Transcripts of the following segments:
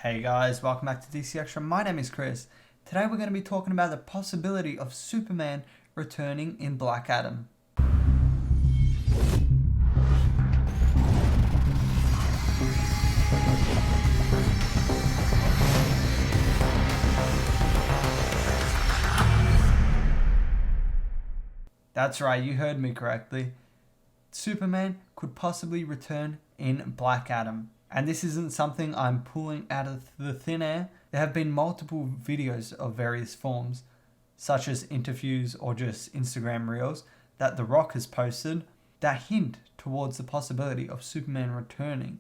Hey guys, welcome back to DC Extra. My name is Chris. Today we're going to be talking about the possibility of Superman returning in Black Adam. That's right, you heard me correctly. Superman could possibly return in Black Adam. And this isn't something I'm pulling out of the thin air. There have been multiple videos of various forms, such as interviews or just Instagram reels, that The Rock has posted that hint towards the possibility of Superman returning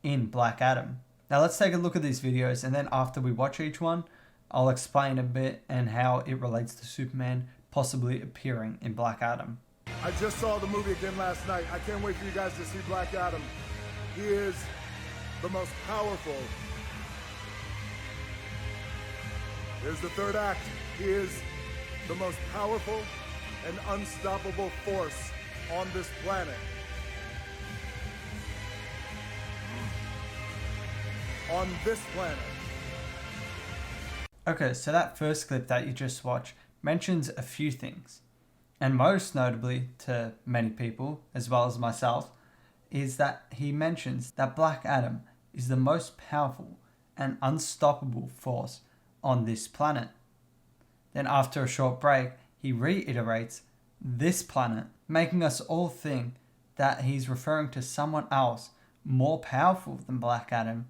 in Black Adam. Now let's take a look at these videos, and then after we watch each one, I'll explain a bit and how it relates to Superman possibly appearing in Black Adam. I just saw the movie again last night. I can't wait for you guys to see Black Adam. He is the most powerful. Here's the third act. He is the most powerful and unstoppable force on this planet. On this planet. Okay, so that first clip that you just watched mentions a few things. And most notably to many people, as well as myself, is that he mentions that Black Adam is the most powerful and unstoppable force on this planet. Then after a short break, he reiterates this planet, making us all think that he's referring to someone else more powerful than Black Adam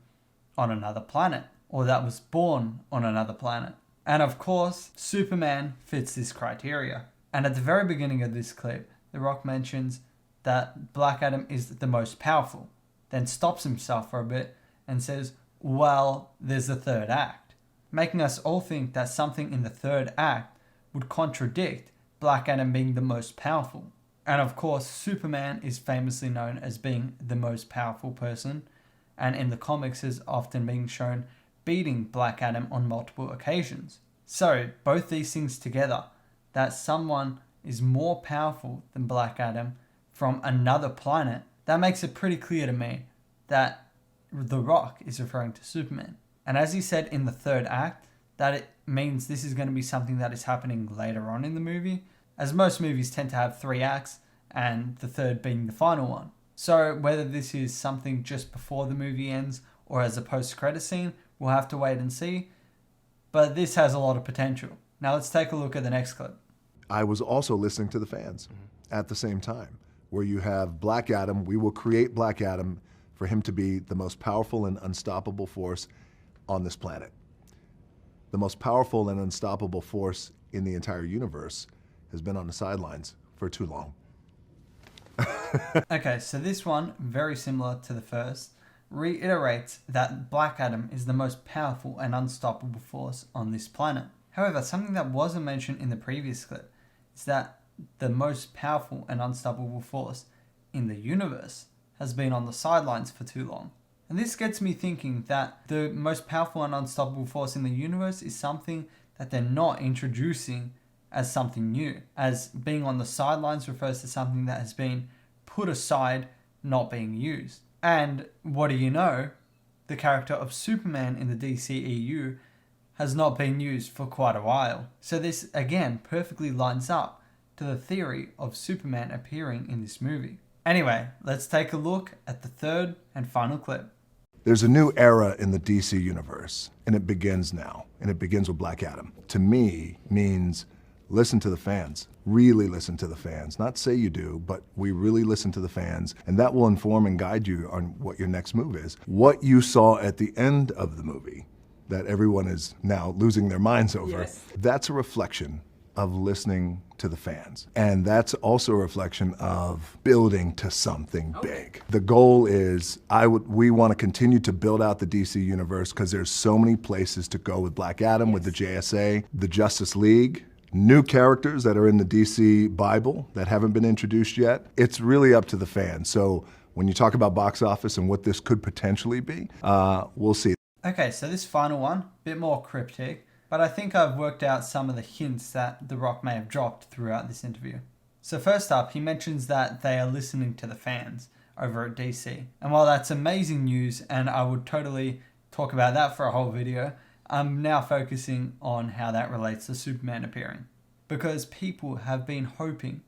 on another planet, or that was born on another planet. And of course, Superman fits this criteria. And at the very beginning of this clip, The Rock mentions that Black Adam is the most powerful, then stops himself for a bit and says, well, there's a third act, making us all think that something in the third act would contradict Black Adam being the most powerful. And of course, Superman is famously known as being the most powerful person, and in the comics is often being shown beating Black Adam on multiple occasions. So, both these things together, that someone is more powerful than Black Adam from another planet, that makes it pretty clear to me that The Rock is referring to Superman. And as he said in the third act, that it means this is going to be something that is happening later on in the movie, as most movies tend to have 3 acts, and the third being the final one. So whether this is something just before the movie ends or as a post-credit scene, we'll have to wait and see. But this has a lot of potential. Now let's take a look at the next clip. I was also listening to the fans at the same time, where you have Black Adam. We will create Black Adam for him to be the most powerful and unstoppable force on this planet. The most powerful and unstoppable force in the entire universe has been on the sidelines for too long. Okay, so this one, very similar to the first, reiterates that Black Adam is the most powerful and unstoppable force on this planet. However, something that wasn't mentioned in the previous clip is that the most powerful and unstoppable force in the universe has been on the sidelines for too long. And this gets me thinking that the most powerful and unstoppable force in the universe is something that they're not introducing as something new, as being on the sidelines refers to something that has been put aside, not being used. And what do you know? The character of Superman in the DCEU has not been used for quite a while. So this, again, perfectly lines up to the theory of Superman appearing in this movie. Anyway, let's take a look at the third and final clip. There's a new era in the DC universe, and it begins now, and it begins with Black Adam. To me, means listen to the fans. Really listen to the fans. Not say you do, but we really listen to the fans, and that will inform and guide you on what your next move is. What you saw at the end of the movie, that everyone is now losing their minds over, yes, that's a reflection of listening to the fans. And that's also a reflection of building to something big. The goal is, we want to continue to build out the DC universe because there's so many places to go with Black Adam, yes, with the JSA, the Justice League, new characters that are in the DC Bible that haven't been introduced yet. It's really up to the fans. So when you talk about box office and what this could potentially be, we'll see. Okay, so this final one, a bit more cryptic, but I think I've worked out some of the hints that The Rock may have dropped throughout this interview. So first up, he mentions that they are listening to the fans over at DC. And while that's amazing news, and I would totally talk about that for a whole video. I'm now focusing on how that relates to Superman appearing. Because people have been hoping,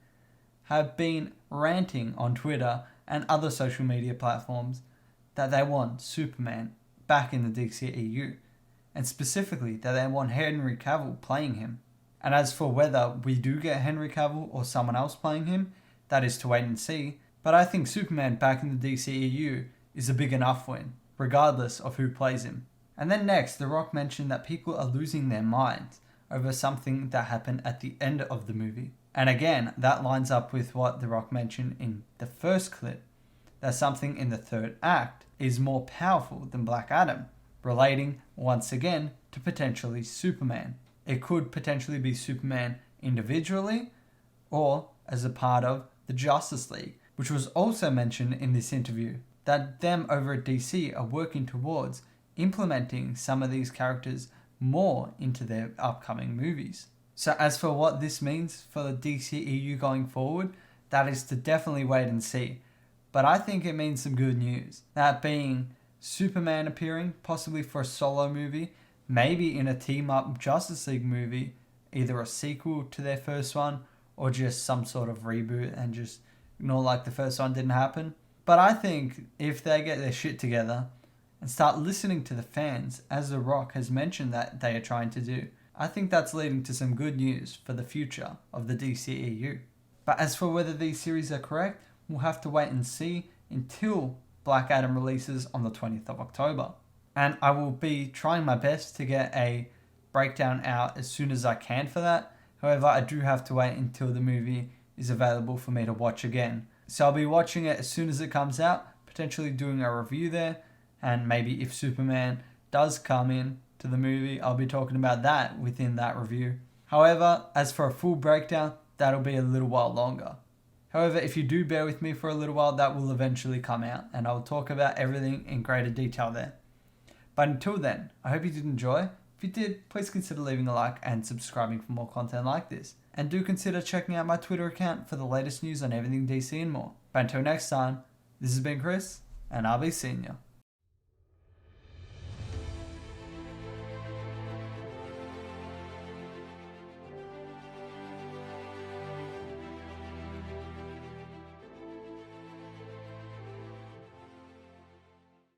have been ranting on Twitter and other social media platforms that they want Superman back in the DCEU. And specifically that they want Henry Cavill playing him. And as for whether we do get Henry Cavill or someone else playing him, that is to wait and see. But I think Superman back in the DCEU is a big enough win, regardless of who plays him. And then next, The Rock mentioned that people are losing their minds over something that happened at the end of the movie. And again, that lines up with what The Rock mentioned in the first clip, that something in the third act is more powerful than Black Adam, relating once again to potentially Superman. It could potentially be Superman individually or as a part of the Justice League, which was also mentioned in this interview, that them over at DC are working towards implementing some of these characters more into their upcoming movies. So as for what this means for the DCEU going forward, that is to definitely wait and see. But I think it means some good news. That being Superman appearing, possibly for a solo movie, maybe in a team-up Justice League movie, either a sequel to their first one or just some sort of reboot and just ignore like the first one didn't happen. But I think if they get their shit together and start listening to the fans, as The Rock has mentioned that they are trying to do, I think that's leading to some good news for the future of the DCEU. But as for whether these series are correct, we'll have to wait and see until Black Adam releases on the 20th of October. And I will be trying my best to get a breakdown out as soon as I can for that. However, I do have to wait until the movie is available for me to watch again. So I'll be watching it as soon as it comes out, potentially doing a review there, and maybe if Superman does come in to the movie, I'll be talking about that within that review. However, as for a full breakdown, that'll be a little while longer. However, if you do bear with me for a little while, that will eventually come out, and I'll talk about everything in greater detail there. But until then, I hope you did enjoy. If you did, please consider leaving a like and subscribing for more content like this. And do consider checking out my Twitter account for the latest news on everything DC and more. But until next time, this has been Chris, and I'll be seeing you.